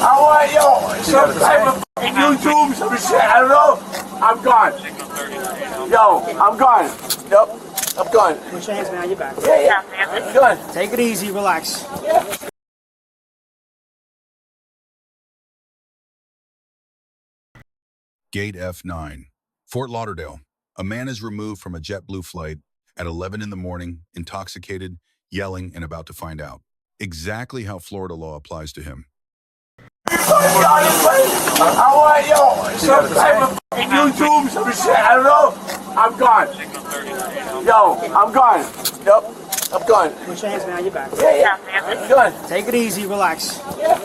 I want, yo, some type of YouTube, some shit, I don't know. I'm gone. Yo, I'm gone. Yep, I'm gone. Put your hands behind your back. Yeah, I'm gone. Take it easy, relax. Yeah. Gate F9, Fort Lauderdale. A man is removed from a JetBlue flight at 11 in the morning, intoxicated, yelling, and about to find out exactly how Florida law applies to him. I want, yo, some type of YouTube, some shit, I don't know. I'm gone. Yo, I'm gone. Yep, I'm gone. Put your hands behind your back. Yeah, I'm gone. Take it easy, relax. Yeah.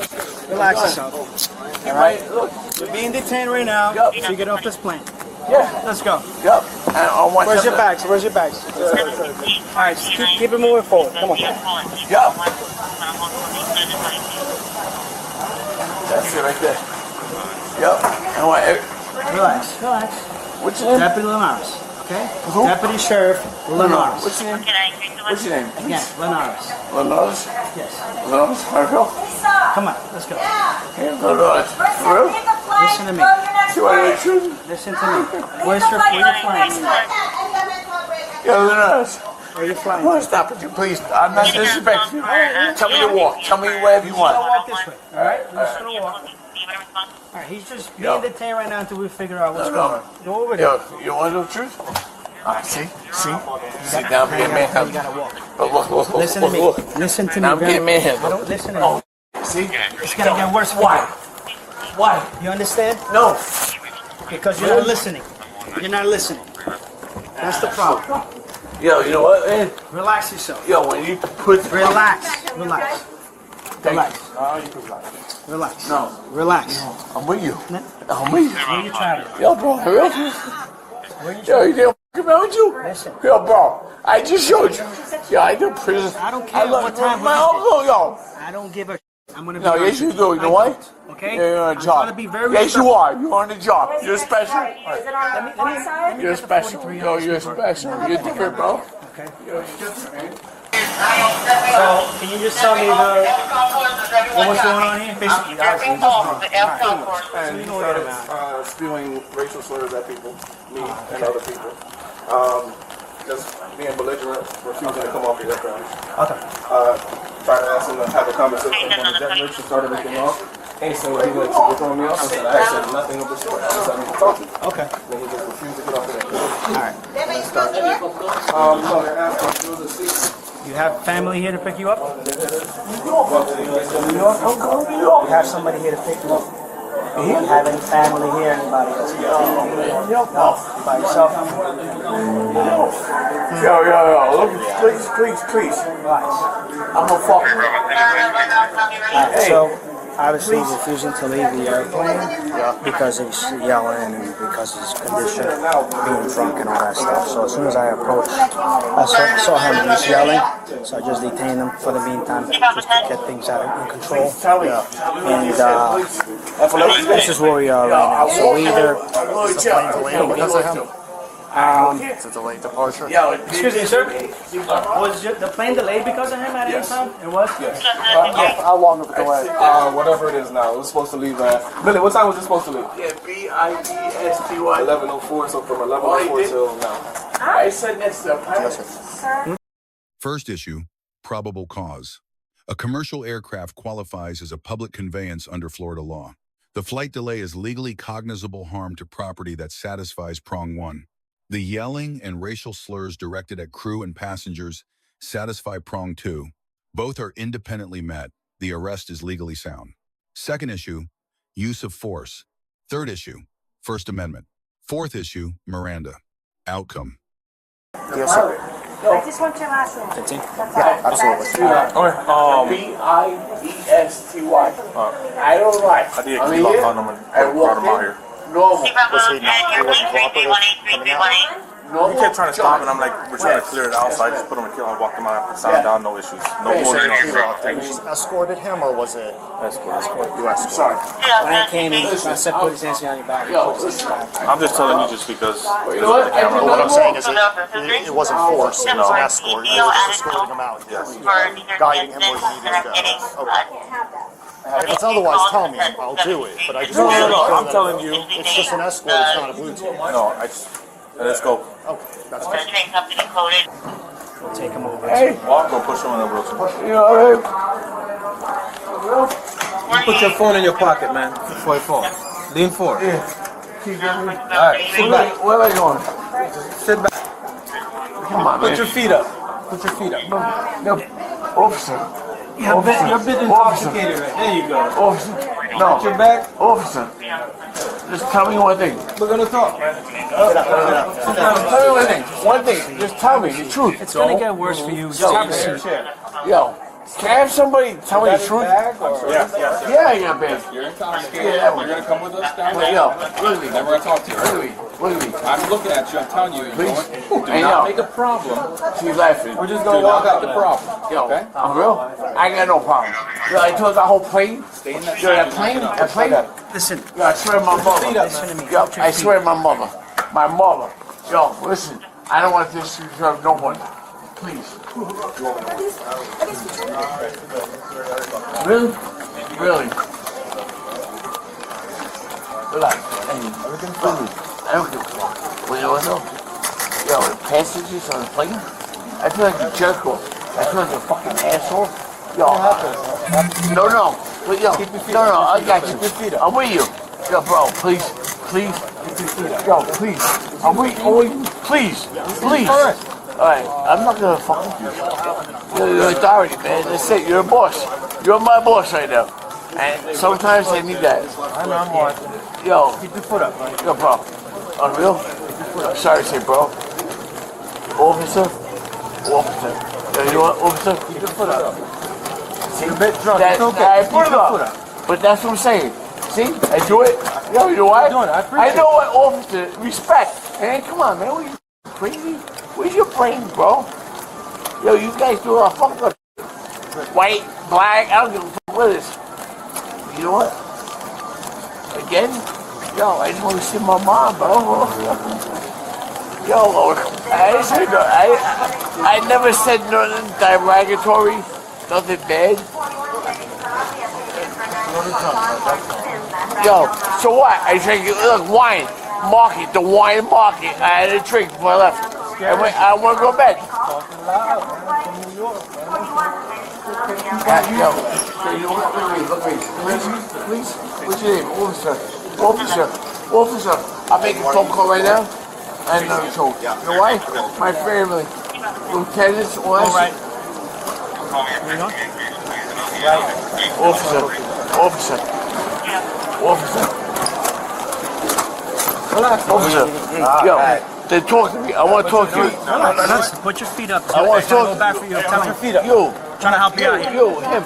Relax yourself. All right, look. You're being detained right now. Yep. So you get off this plane. Yeah. Let's go. Yep. Where's your bags? Where's your bags? Alright, keep it moving forward. Come on. Yep. That's it right there. Yep. I want Relax. Relax. What's your name? Deputy Linares. Okay? Who? Deputy Sheriff Linares. What's your name? What's your name? Again, Linares. Linares? Yes. Linares? Marco? Come on, let's go. Linares. For real? Listen to me. See what you're shooting? Listen to me. Where you flying? Yo, Linares. Where you flying? I want to stop with you, please. I'm not disrespecting you. Tell me to walk. Tell me wherever you want. We're gonna walk this way. Alright? We're just gonna walk. Alright, he's just being detained right now until we figure out what's going on. Go over there. Yo, you want to know the truth? See? Sit down, be a man. You gotta walk. Look. Listen to me. Listen to me. I'm getting manhandled. Don't listen to me. See? It's gonna get worse. Why? Why? You understand? No. Because you're not listening. You're not listening. That's the problem. Yo, you know what, man? Relax yourself. Yo, when you put... Relax. Relax. Relax. No, you can relax. Relax. No. Relax. I'm with you. I'm with you. Where you traveling? Yo, bro, for real? Yo, you didn't f*** around with you? Listen. Yo, bro, I just showed you. Yo, I do prison. I don't care what time my uncle, yo. I don't give a I'm gonna be No, yes you do. You know what? Okay? Yeah, you're on a I'm job. gonna be very Yes, you are. You're on the job. You're special. Is it on the one side? You're special. Yo, you're special. You're different, bro. Okay. Yo, you're different, man. So can you just tell me what's going on here? Basically, And he started spewing racial slurs at people, me and other people. Just being belligerent, refusing to come off the aircraft. Okay. Tried to ask him to have a conversation on the jet bridge to start everything off. He said he was throwing me off. I said I said nothing of the sort. I just need to talk to you. Okay. Then he just refused to get off the aircraft. Alright. So they asked him to the seat. You have family here to pick you up? You have somebody here to pick you up? Do you have any family here? Anybody else? No. By yourself? Yo, look, please. Relax. I'm a fucker. Alright, so obviously he's refusing to leave the airplane because he's yelling and because of his condition, being drunk and all that stuff. So as soon as I approached, I saw him, he was yelling, so I just detained him for the meantime, just to get things out in control. And this is where we are right now. So we either It's a delayed departure. excuse me, sir. Was the plane delayed because of him at any time? It was? Yes. How long of a delay? Whatever it is now. It was supposed to leave at... Billy, what time was it supposed to leave? Yeah, BIDSTY. 11:04, so from 11:04 till now. I said next to Yes, sir. First issue, probable cause. A commercial aircraft qualifies as a public conveyance under Florida law. The flight delay is legally cognizable harm to property that satisfies prong 1. The yelling and racial slurs directed at crew and passengers satisfy prong 2. Both are independently met. The arrest is legally sound. Second issue, use of force. Third issue, First Amendment. Fourth issue, Miranda. Outcome. Yes, sir. I just want your last name. 15? Yeah, absolutely. BIDSTY. I don't lie. I did keep up on him and brought him out here. Normal. He kept trying to stop and I'm like, we're trying to clear it out, so I just put him in kill and walked him out, sound down, no issues. No more than Escorted him, or was it? escort. You asked. Sorry. When I came in, I said put his hands behind your back. I'm just telling you just because You know what? I What I'm didn't saying is it wasn't force, it was an escort. You were just escorting him out. Yes. Guiding him where he needed to go. Okay. I have. If it's otherwise, tell me. I'll do it. But I just No, want to make sure I'm that telling you. it's just an escort. It's not a blue team. No, let's go. Okay, that's The fine. train company coded. Take him over. Hey, Walk or push him on the wheels. you alright? Put your phone in your pocket, man. For your phone. Lean forward. Yeah. Keep going. Alright, sit back. Where am I going? Sit back. Come on, Put man. your feet up. Put your feet up. No, officer. You're a bit intoxicated, right? There you go. Officer. No. Put your back. Officer. Just tell me one thing. We're gonna talk. Tell me one thing. One thing. Just tell me the truth. It's gonna get worse for you. Yo, can I have somebody tell me the truth? Yeah, I got a bag. You're intoxicated. Yeah, that one. You're gonna come with us down But there. yo, look at me. Then we're gonna talk to you. Look at me. Look at me. I'm looking at you. I'm telling you. Please. Do Hey, not yo. make a problem. She's laughing. We're just Do gonna not walk make out. the problem. Yo, Okay. I'm real. I ain't got no problem. Yo, I told that whole plane. Stay in that. Yo, that plane. Listen, Yo, I swear to my mother. listen to me. Yo, Put your I feet. swear to my mother. My mother. Yo, listen. I don't want this to disturb no one. Please. Really? Really? Relax. Everything's fine. I don't give a fuck. What do you want to know? Yo, the passengers on the plane? I feel like a jerk off. I feel like a fucking asshole. Yo, no. But yo, no, I got you. I'm with you. Yo, bro, please. Yo, please. I'm with you. Please. Alright, I'm not gonna fuck with you. You're the authority, man. That's it. You're a boss. You're my boss right now. And sometimes I need that. I know, I'm watching. Yo, Keep your foot up, man. yo, bro. Unreal? I'm sorry to say, bro. Officer. Yo, you know what, officer? Keep your foot up. See, You're a bit drunk. that, It's okay. I Keep put it your foot up. up. But that's what I'm saying. See, I do it. Yo, you know what? You're doing it. I appreciate I know what, officer. Respect. Man, come on, man. What, you crazy? Where's your brain, bro? Yo, you guys do a fuck up. White, black, I don't give a fuck what it is. You know what? Again? Yo, I just want to see my mom, bro. Yo, I never said nothing derogatory, nothing bad. Yo, so what? I drank, look, wine, market, the wine market. I had a drink before I left. I want to go to bed. Yo, look at me. Please. What's your name? Officer. I'm making a phone call right now. And so, you know why? My family, lieutenants, all that. Officer. Yo, they talk to me. I want to talk to you. Listen, put your feet up. I want to Go talk back for you. Tell me. Your feet up. you. Trying to help you out here. You, him. I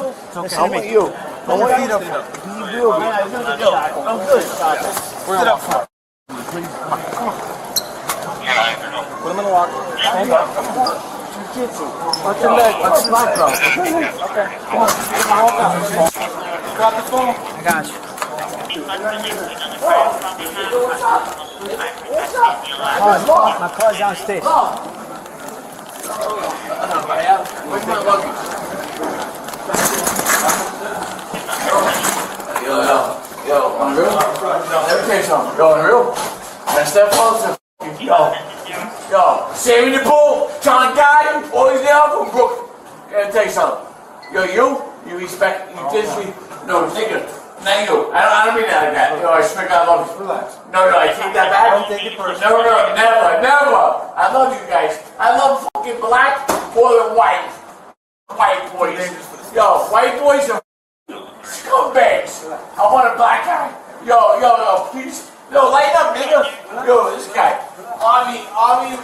want you. I want you to be real. I'm good. Sit up front. Put him in the locker. Stand up. What's your leg? What's your leg, bro? Okay. Come on. Walk out. Drop the phone. I got you. My car's downstairs. Where's my luggage? Yo, unreal? Let me tell you something. Yo, unreal? That's that close. Yo, saving the pool, John Guy, always there from Brooklyn. Gotta tell you something. Yo, you respect, you disrespect. No, nigga. Not you. I don't mean that like that. Yo, I swear God, I love you. Relax. No, I take that back. Don't take it personal. No, never. I love you guys. I love fucking black more than white. White boys. Yo, white boys are scumbags. I want a black guy. Yo, please. Yo, light up, nigga. Yo, this guy. Army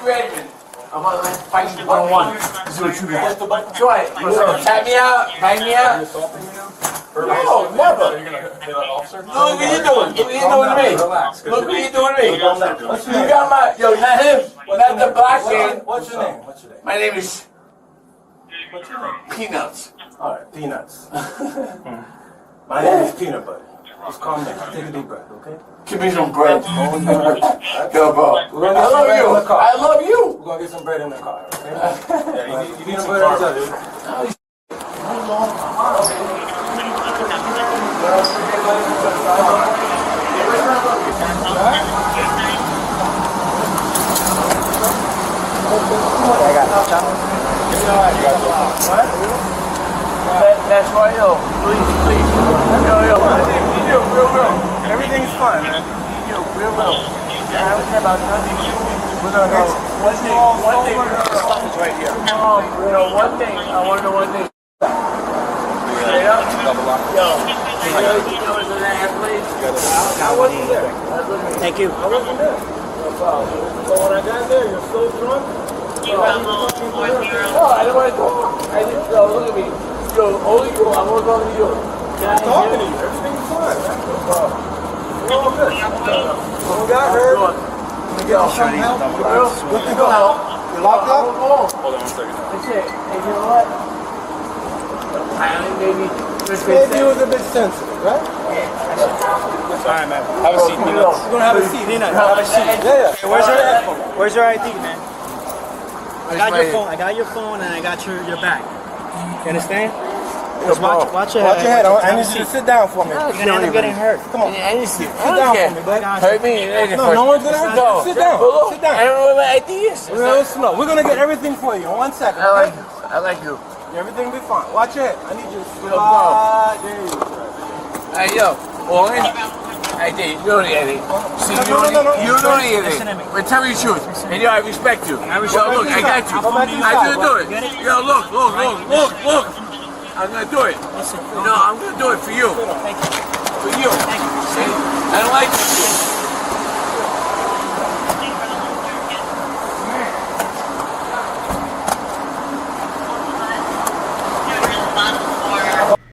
Redmond. I'm gonna fight you one-on-one. This is what you got. Go ahead. You wanna tap me out? Bang me out? No, never. Look what you doing. Look what you doing to me. Look what you doing to me. You got my, yo, not him. Not the black man. What's your name? My name is What's your name? Peanuts. Alright, Peanuts. My name is Peanut Butter. Just calm down. Take a deep breath, okay? Give me some bread. Yo, bro. I We're gonna get some bread in the car. I love you. We're gonna get some bread in the car, okay? Yeah, you need some bread in the car. That's right, yo. Please. Yo, real. Everything's fine, man. Yo, real. I don't care about nothing. One thing. Something's right here. One thing. I want to know one thing. Straight up. Yo, you was in that place? I wasn't there. Thank you. I wasn't there. So when I got there, you're so drunk. No, I don't want to talk. Yo, look at me. Yo, only you. I'm going to talk to you. I'm talking to you. Everything's fine, man. We're all good. Someone got hurt. Yo, Some help. Good to go. You locked up? Hold on 1 second. That's it. And you know what? Maybe Maybe it was a bit sensitive, right? Alright, man. Have a seat, Nina. You're gonna have a seat. Nina, have a seat. Yeah. Where's your ID, man? I got your phone. I got your phone and I got your bag. You understand? Just watch your head. Watch your head. I need you to sit down for me. You're gonna end up getting hurt. Come on. I just sit down for me, buddy. Hurt me. No one's gonna hurt you. Sit down. Sit down. I don't know what my ID is. Real slow. We're gonna get everything for you in 1 second. I like you. Everything will be fine. Watch your head. I need you to Yo, bro. slide. There you go. Hey, yo, Owen. Hey, Dave, you know the Eddie. See, No. you know the Listen to me. Eddie. But tell me the truth. And yo, I respect you. I respect Yo, look, you. I got you. Go back to the I'm side, gonna do it. Get it? Yo, look. I'm gonna do it. Listen. No, I'm gonna do it for you. Thank you. For you. Thank you. See? I don't like you.